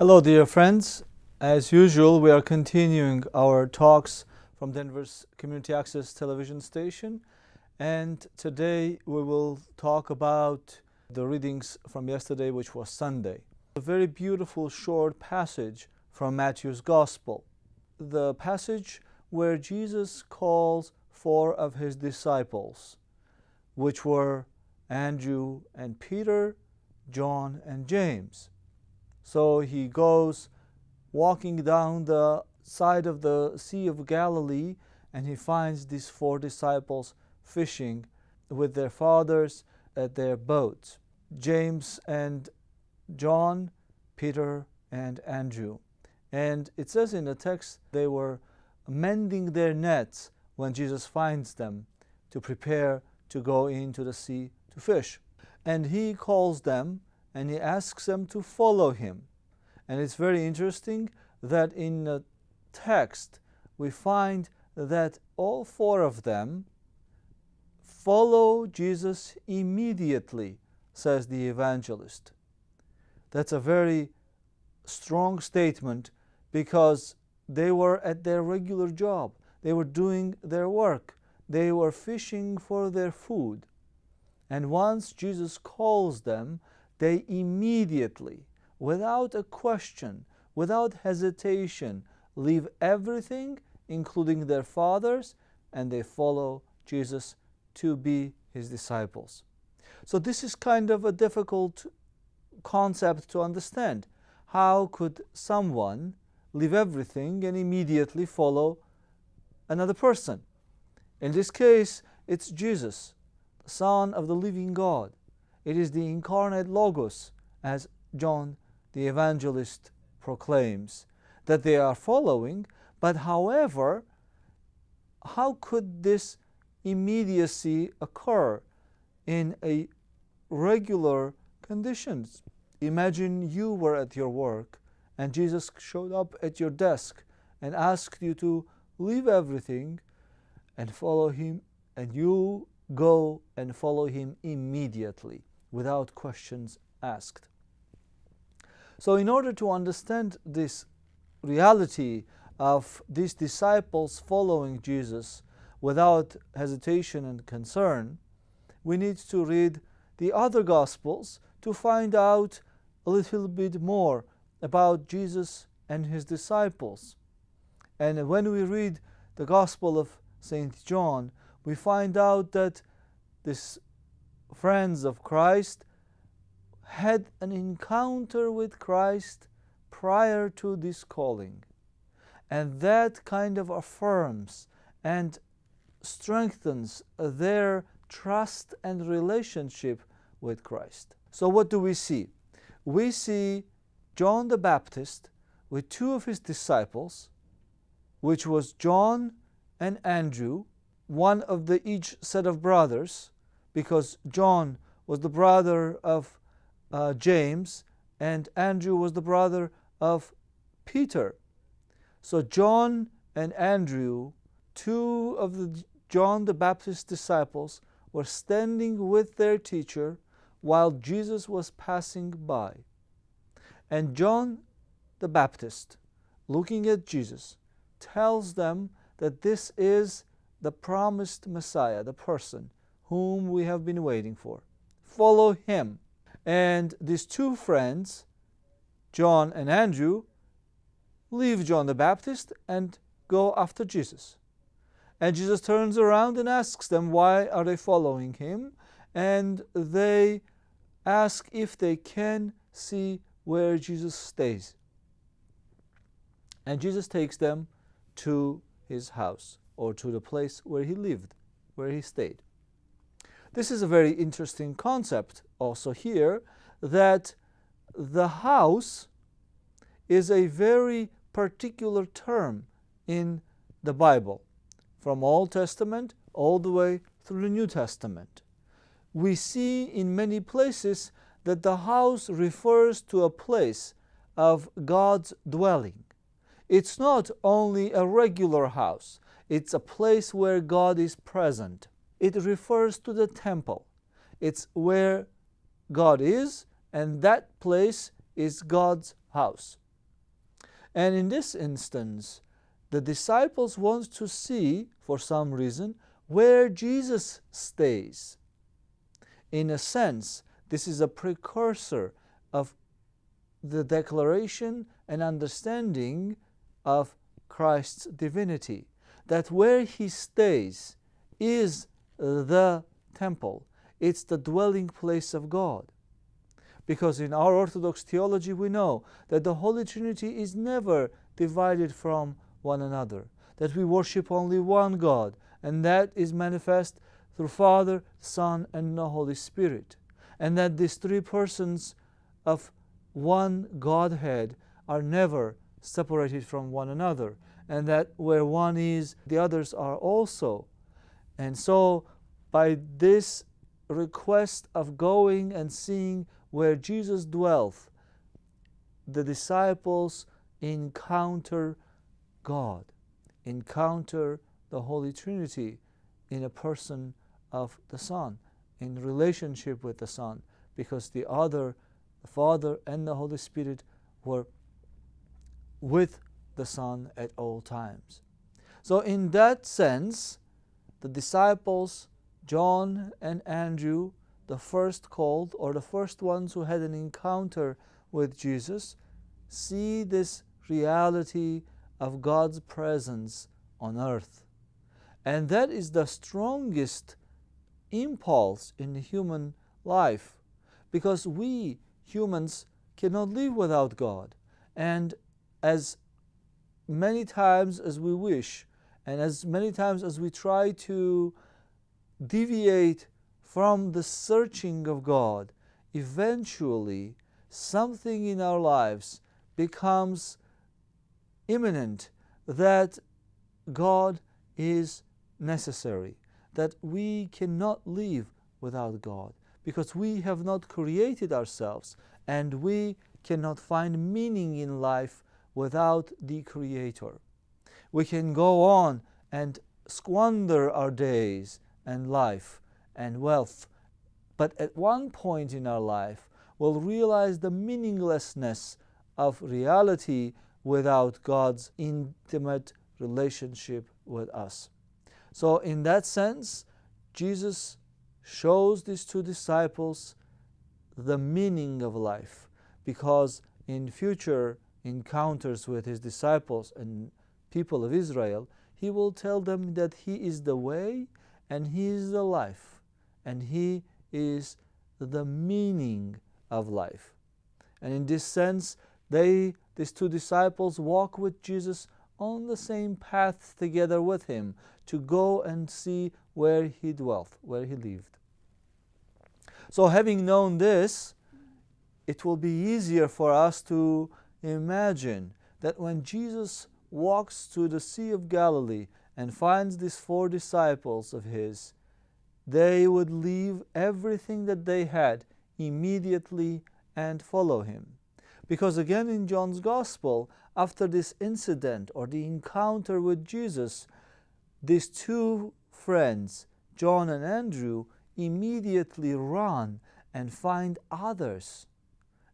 Hello, dear friends. As usual, we are continuing our talks from Denver's Community Access television station. And today we will talk about the readings from yesterday, which was Sunday. A very beautiful short passage from Matthew's Gospel. The passage where Jesus calls four of his disciples, which were Andrew and Peter, John and James. So he goes walking down the side of the Sea of Galilee, and he finds these four disciples fishing with their fathers at their boats. James and John, Peter and Andrew. And it says in the text they were mending their nets when Jesus finds them to prepare to go into the sea to fish. And he calls them and he asks them to follow him. And it's very interesting that in the text we find that all four of them follow Jesus immediately, says the evangelist. That's a very strong statement because they were at their regular job. They were doing their work. They were fishing for their food. And once Jesus calls them, they immediately, without a question, without hesitation, leave everything, including their fathers, and they follow Jesus to be his disciples. So this is kind of a difficult concept to understand. How could someone leave everything and immediately follow another person? In this case, it's Jesus, the Son of the living God. It is the incarnate Logos, as John the evangelist proclaims, that they are following. But however, how could this immediacy occur in a regular conditions? Imagine you were at your work and Jesus showed up at your desk and asked you to leave everything and follow him, and you go and follow him immediately without questions asked. So in order to understand this reality of these disciples following Jesus without hesitation and concern, we need to read the other Gospels to find out a little bit more about Jesus and his disciples. And when we read the Gospel of St. John, we find out that these friends of Christ had an encounter with Christ prior to this calling. And that kind of affirms and strengthens their trust and relationship with Christ. So what do we see? We see John the Baptist with two of his disciples, which was John and Andrew, one of each set of brothers, because John was the brother of James, and Andrew was the brother of Peter. So John and Andrew, two of the John the Baptist disciples, were standing with their teacher while Jesus was passing by. And John the Baptist, looking at Jesus, tells them that this is the promised Messiah, the person whom we have been waiting for. Follow him. And these two friends, John and Andrew, leave John the Baptist and go after Jesus. And Jesus turns around and asks them why are they following him, and they ask if they can see where Jesus stays. And Jesus takes them to his house, or to the place where he lived, where he stayed. This is a very interesting concept also here, that the house is a very particular term in the Bible, from Old Testament all the way through the New Testament. We see in many places that the house refers to a place of God's dwelling. It's not only a regular house, it's a place where God is present. It refers to the temple. It's where God is, and that place is God's house. And in this instance, the disciples want to see, for some reason, where Jesus stays. In a sense, this is a precursor of the declaration and understanding of Christ's divinity, that where he stays is the temple. It's the dwelling place of God. Because in our Orthodox theology we know that the Holy Trinity is never divided from one another, that we worship only one God, and that is manifest through Father, Son, and the Holy Spirit, and that these three persons of one Godhead are never separated from one another, and that where one is, the others are also. And so by this request of going and seeing where Jesus dwelt, the disciples encounter God, encounter the Holy Trinity in a person of the Son, in relationship with the Son, because the other, the Father and the Holy Spirit, were with the Son at all times. So in that sense, the disciples, John and Andrew, the first called, or the first ones who had an encounter with Jesus, see this reality of God's presence on earth. And that is the strongest impulse in human life, because we humans cannot live without God. And as many times as we wish, and as many times as we try to deviate from the searching of God, eventually something in our lives becomes imminent, that God is necessary, that we cannot live without God, because we have not created ourselves, and we cannot find meaning in life without the Creator. We can go on and squander our days and life and wealth, but at one point in our life we'll realize the meaninglessness of reality without God's intimate relationship with us. So in that sense, Jesus shows these two disciples the meaning of life, because in future encounters with his disciples and people of Israel, he will tell them that he is the way and he is the life, and he is the meaning of life. And in this sense, these two disciples walk with Jesus on the same path together with him, to go and see where he dwelt, where he lived. So having known this, it will be easier for us to imagine that when Jesus walks to the Sea of Galilee and finds these four disciples of his, they would leave everything that they had immediately and follow him. Because again in John's Gospel, after this incident or the encounter with Jesus, these two friends, John and Andrew, immediately run and find others.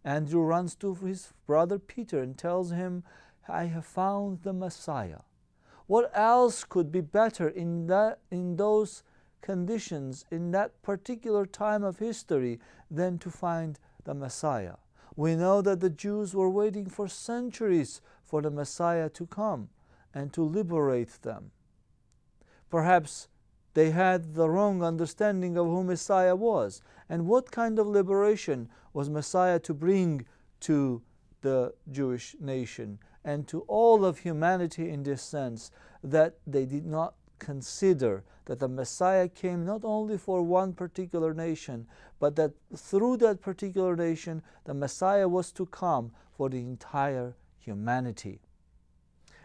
Andrew runs to his brother Peter and tells him, "I have found the Messiah." What else could be better in those conditions, in that particular time of history, than to find the Messiah? We know that the Jews were waiting for centuries for the Messiah to come and to liberate them. Perhaps they had the wrong understanding of who Messiah was, and what kind of liberation was Messiah to bring to the Jewish nation and to all of humanity, in this sense, that they did not consider that the Messiah came not only for one particular nation, but that through that particular nation the Messiah was to come for the entire humanity.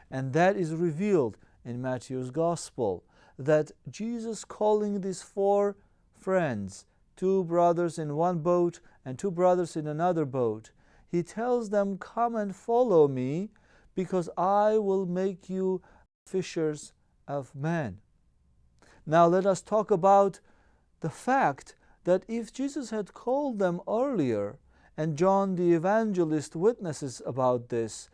And that is revealed in Matthew's Gospel, that Jesus, calling these four friends, two brothers in one boat and two brothers in another boat, he tells them, "Come and follow me, because I will make you fishers of men." Now let us talk about the fact that if Jesus had called them earlier, and John the evangelist witnesses about this,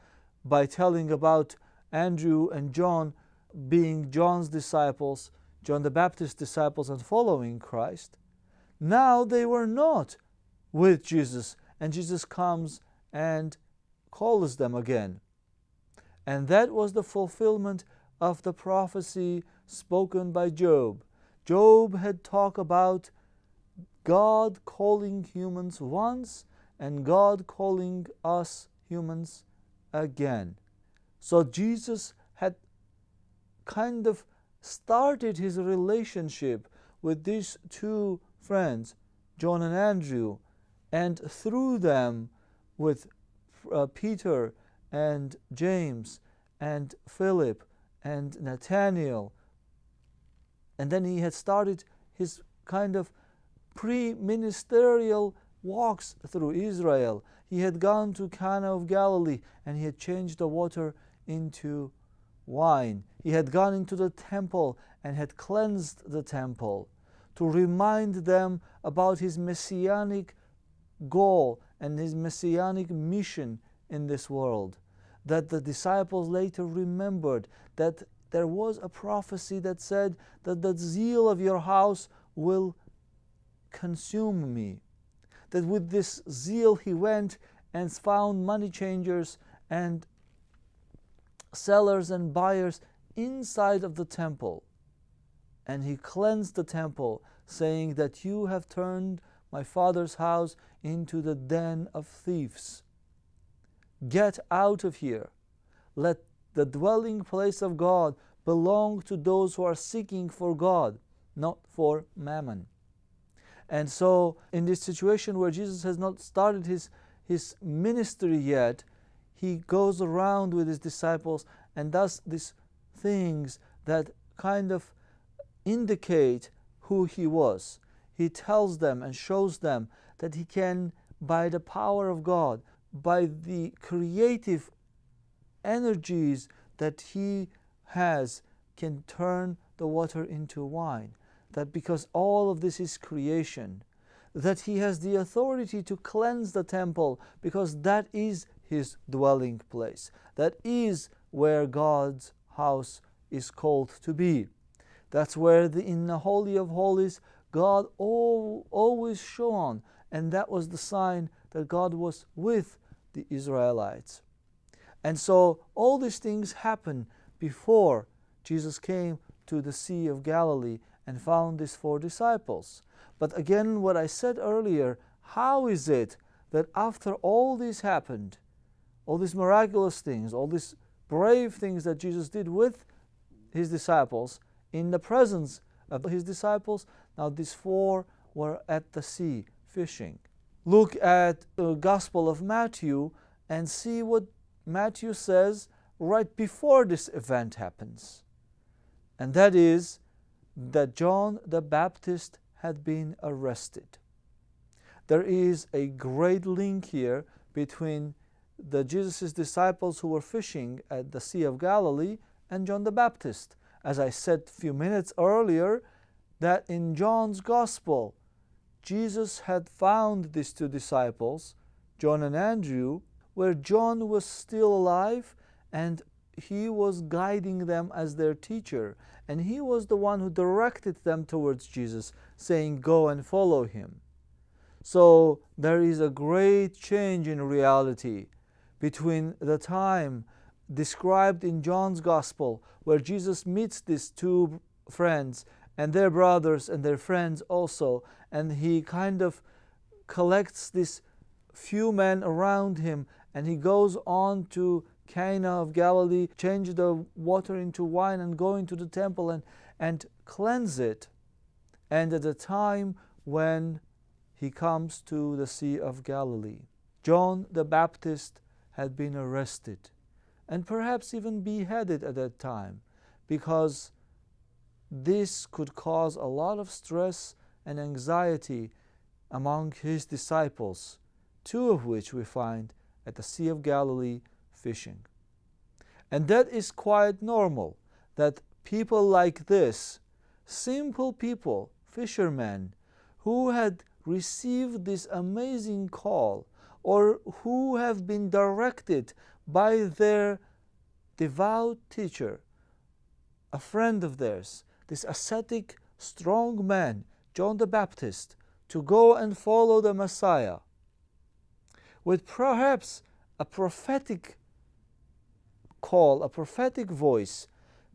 by telling about Andrew and John being John's disciples, John the Baptist's disciples, and following Christ. Now they were not with Jesus, and Jesus comes and calls them again. And that was the fulfillment of the prophecy spoken by Job. Job had talked about God calling humans once and God calling us humans again. So Jesus had kind of started his relationship with these two friends, John and Andrew, and through them with Peter and James and Philip and Nathaniel. And then he had started his kind of pre-ministerial walks through Israel. He had gone to Cana of Galilee and he had changed the water into wine. He had gone into the temple and had cleansed the temple to remind them about his messianic goal and his messianic mission in this world. That the disciples later remembered that there was a prophecy that said that the zeal of your house will consume me. That with this zeal he went and found money changers and sellers and buyers inside of the temple. And he cleansed the temple, saying that you have turned my father's house into the den of thieves. Get out of here. Let the dwelling place of God belong to those who are seeking for God, not for mammon. And so in this situation where Jesus has not started his ministry yet, he goes around with his disciples and does these things that kind of indicate who he was. He tells them and shows them that he can, by the power of God, by the creative energies that he has, can turn the water into wine. That because all of this is creation, that he has the authority to cleanse the temple because that is his dwelling place. That is where God's house is called to be. That's where in the Holy of Holies God always shone, and that was the sign that God was with the Israelites. And so all these things happened before Jesus came to the Sea of Galilee and found these 4 disciples. But again, what I said earlier, how is it that after all this happened, all these miraculous things, all these brave things that Jesus did with his disciples, in the presence of his disciples, now these 4 were at the sea fishing. Look at the Gospel of Matthew and see what Matthew says right before this event happens. And that is that John the Baptist had been arrested. There is a great link here between Jesus' disciples who were fishing at the Sea of Galilee and John the Baptist. As I said a few minutes earlier, that in John's Gospel, Jesus had found these 2 disciples, John and Andrew, where John was still alive and he was guiding them as their teacher. And he was the one who directed them towards Jesus, saying, "Go and follow him." So there is a great change in reality between the time described in John's Gospel, where Jesus meets these 2 friends and their brothers and their friends also, and he kind of collects these few men around him, and he goes on to Cana of Galilee, change the water into wine and go into the temple and cleanse it. And at the time when he comes to the Sea of Galilee, John the Baptist had been arrested and perhaps even beheaded at that time, because this could cause a lot of stress and anxiety among his disciples, 2 of which we find at the Sea of Galilee fishing. And that is quite normal, that people like this, simple people, fishermen, who had received this amazing call, or who have been directed by their devout teacher, a friend of theirs, this ascetic, strong man, John the Baptist, to go and follow the Messiah, with perhaps a prophetic call, a prophetic voice,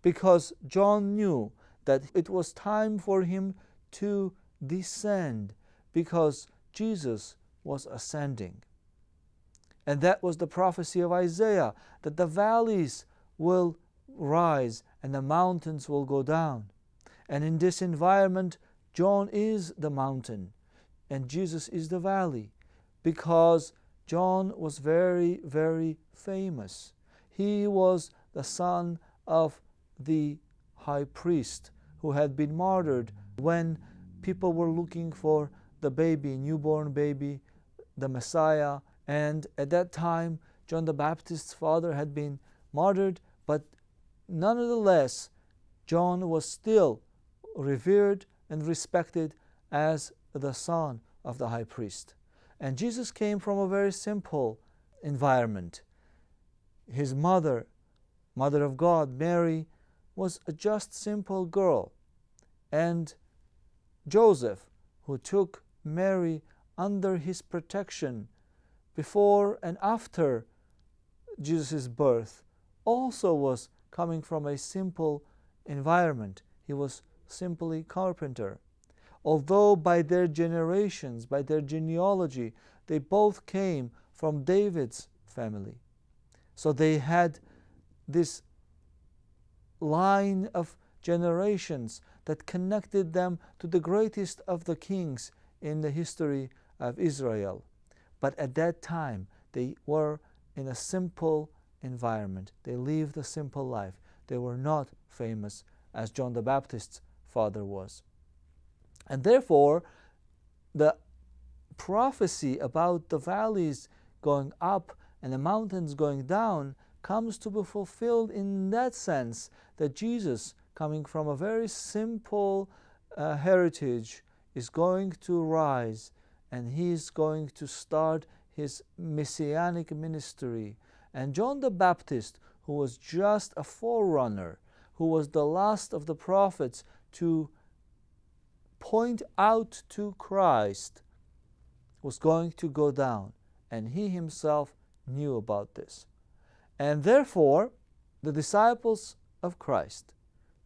because John knew that it was time for him to descend, because Jesus was ascending. And that was the prophecy of Isaiah, that the valleys will rise and the mountains will go down. And in this environment, John is the mountain and Jesus is the valley, because John was very, very famous. He was the son of the high priest who had been martyred when people were looking for the baby, newborn baby, the Messiah. And at that time, John the Baptist's father had been martyred, but nonetheless, John was still revered and respected as the son of the high priest. And Jesus came from a very simple environment. His mother, Mother of God, Mary, was a just simple girl. And Joseph, who took Mary under his protection before and after Jesus' birth, also was coming from a simple environment. He was simply carpenter. Although by their generations, by their genealogy, they both came from David's family. So they had this line of generations that connected them to the greatest of the kings in the history of Israel. But at that time, they were in a simple environment. They lived a simple life. They were not famous as John the Baptist's father was. And therefore, the prophecy about the valleys going up and the mountains going down comes to be fulfilled in that sense, that Jesus, coming from a very simple heritage, is going to rise and he is going to start his messianic ministry. And John the Baptist, who was just a forerunner, who was the last of the prophets to point out to Christ, was going to go down, and he himself knew about this. And therefore, the disciples of Christ,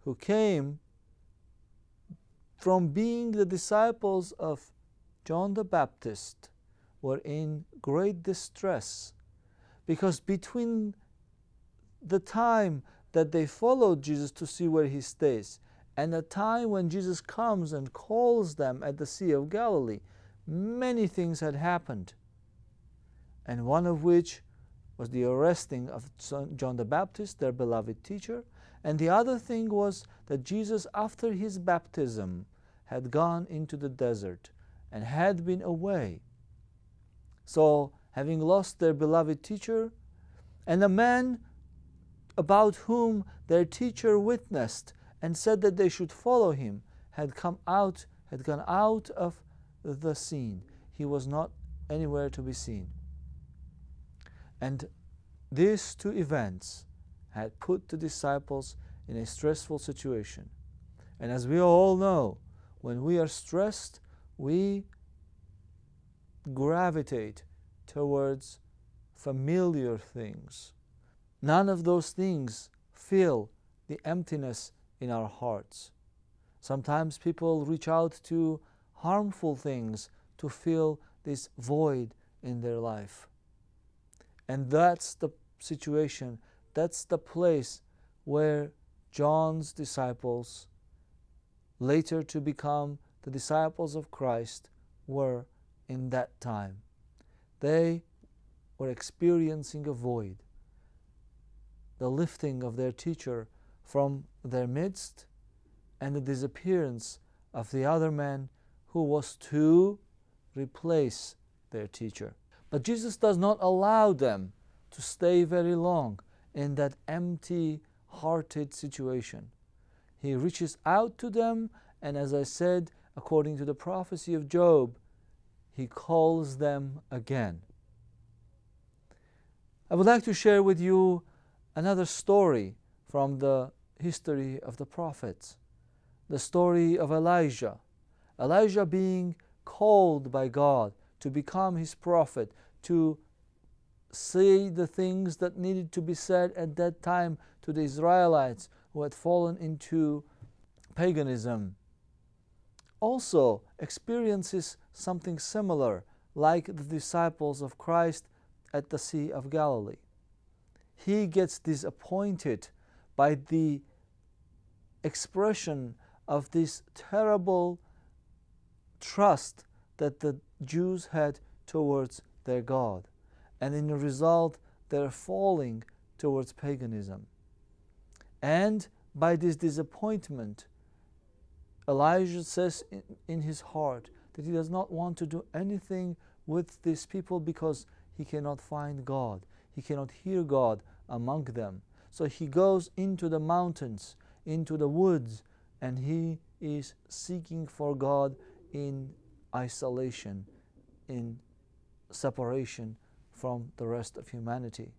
who came from being the disciples of John the Baptist, were in great distress, because between the time that they followed Jesus to see where he stays and the time when Jesus comes and calls them at the Sea of Galilee, many things had happened, and one of which was the arresting of John the Baptist, their beloved teacher, and the other thing was that Jesus, after his baptism, had gone into the desert and had been away. So, having lost their beloved teacher, and a man about whom their teacher witnessed and said that they should follow him, had gone out of the scene. He was not anywhere to be seen. And these two events had put the disciples in a stressful situation. And as we all know, when we are stressed, we gravitate towards familiar things. None of those things fill the emptiness in our hearts. Sometimes people reach out to harmful things to fill this void in their life. And that's the situation, that's the place where John's disciples, later to become the disciples of Christ, were in that time. They were experiencing a void, the lifting of their teacher from their midst, and the disappearance of the other man who was to replace their teacher. But Jesus does not allow them to stay very long in that empty-hearted situation. He reaches out to them, and as I said, according to the prophecy of Job, he calls them again. I would like to share with you another story from the history of the prophets. The story of Elijah. Elijah being called by God to become his prophet, to say the things that needed to be said at that time to the Israelites who had fallen into paganism. Also experiences something similar like the disciples of Christ at the Sea of Galilee. He gets disappointed by the expression of this terrible trust that the Jews had towards their God, and in the result they're falling towards paganism. And by this disappointment, Elijah says in his heart that he does not want to do anything with these people because he cannot find God. He cannot hear God among them. So he goes into the mountains, into the woods, and he is seeking for God in isolation, in separation from the rest of humanity.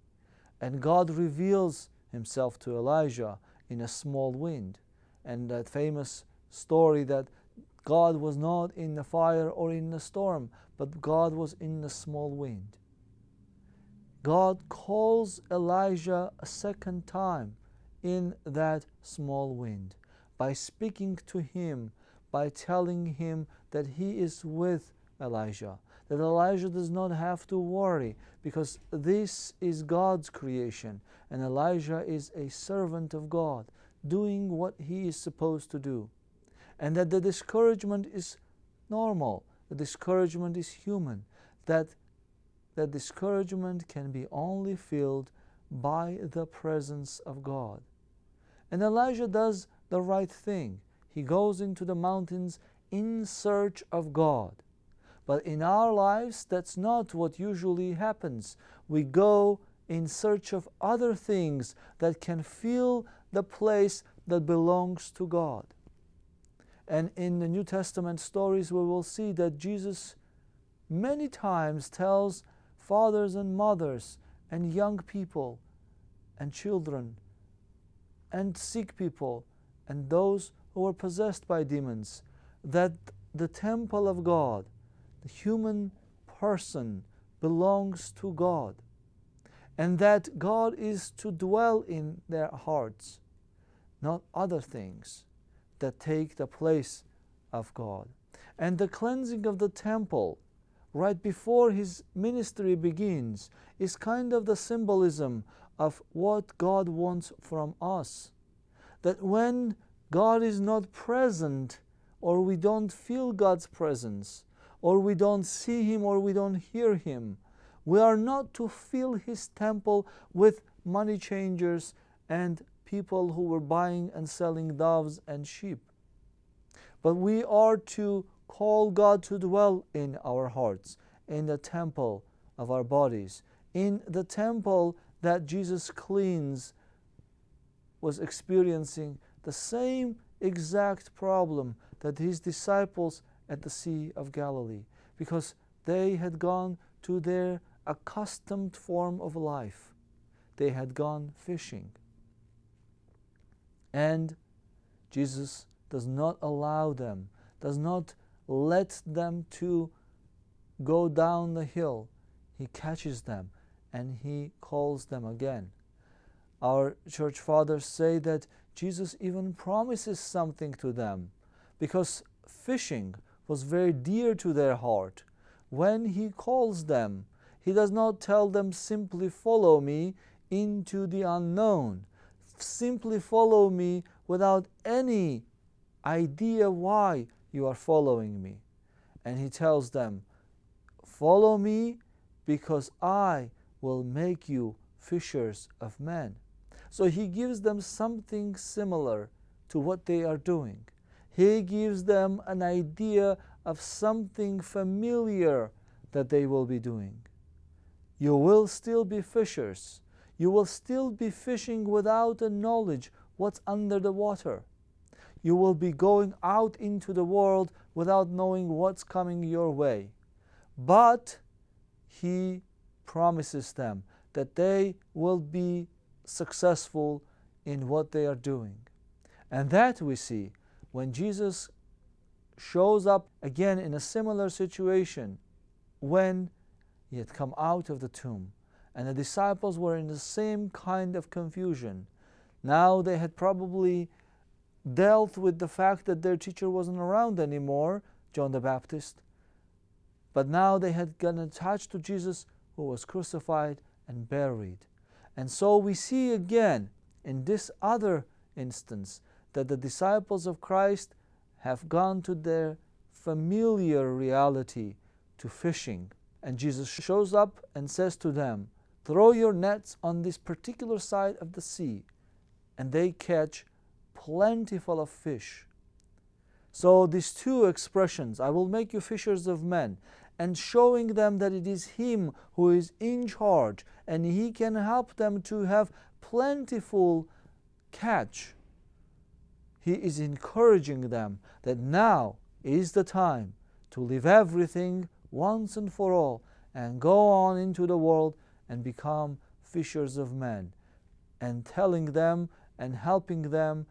And God reveals himself to Elijah in a small wind. And that famous story that God was not in the fire or in the storm, but God was in the small wind. God calls Elijah a second time in that small wind by speaking to him, by telling him that he is with Elijah, that Elijah does not have to worry because this is God's creation and Elijah is a servant of God doing what he is supposed to do, and that the discouragement is normal, the discouragement is human, that discouragement can be only filled by the presence of God. And Elijah does the right thing. He goes into the mountains in search of God. But in our lives, that's not what usually happens. We go in search of other things that can fill the place that belongs to God. And in the New Testament stories, we will see that Jesus many times tells fathers and mothers and young people and children and sick people and those who are possessed by demons that the temple of God, the human person, belongs to God, and that God is to dwell in their hearts, not other things that take the place of God. And the cleansing of the temple right before his ministry begins is kind of the symbolism of what God wants from us. That when God is not present, or we don't feel God's presence, or we don't see him, or we don't hear him, we are not to fill his temple with money changers and people who were buying and selling doves and sheep. But we are to call God to dwell in our hearts, in the temple of our bodies, in the temple that Jesus cleans was experiencing the same exact problem that his disciples at the Sea of Galilee, because they had gone to their accustomed form of life. They had gone fishing. And Jesus does not allow them, does not let them to go down the hill. He catches them and he calls them again. Our church fathers say that Jesus even promises something to them because fishing was very dear to their heart. When he calls them, he does not tell them simply follow me into the unknown, simply follow me without any idea why you are following me. And he tells them, follow me because I will make you fishers of men. So he gives them something similar to what they are doing. He gives them an idea of something familiar that they will be doing. You will still be fishers. You will still be fishing without a knowledge what's under the water. You will be going out into the world without knowing what's coming your way. But he promises them that they will be successful in what they are doing. And that we see when Jesus shows up again in a similar situation when he had come out of the tomb. And the disciples were in the same kind of confusion. Now they had probably dealt with the fact that their teacher wasn't around anymore, John the Baptist. But now they had gotten attached to Jesus, who was crucified and buried. And so we see again in this other instance that the disciples of Christ have gone to their familiar reality, to fishing. And Jesus shows up and says to them, throw your nets on this particular side of the sea, and they catch plentiful of fish. So these two expressions, I will make you fishers of men, and showing them that it is Him who is in charge, and He can help them to have plentiful catch. He is encouraging them that now is the time to leave everything once and for all and go on into the world and become fishers of men, and telling them and helping them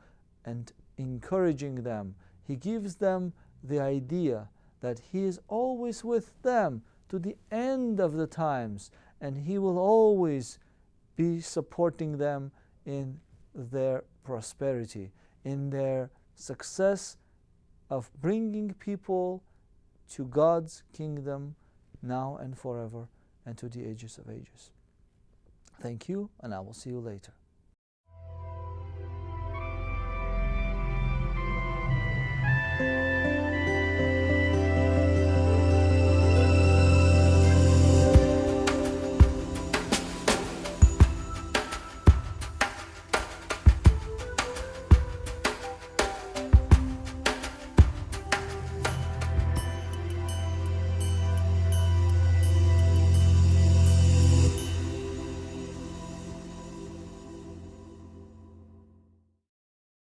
and encouraging them. He gives them the idea that He is always with them to the end of the times, and He will always be supporting them in their prosperity, in their success of bringing people to God's kingdom now and forever and to the ages of ages. Thank you, and I will see you later.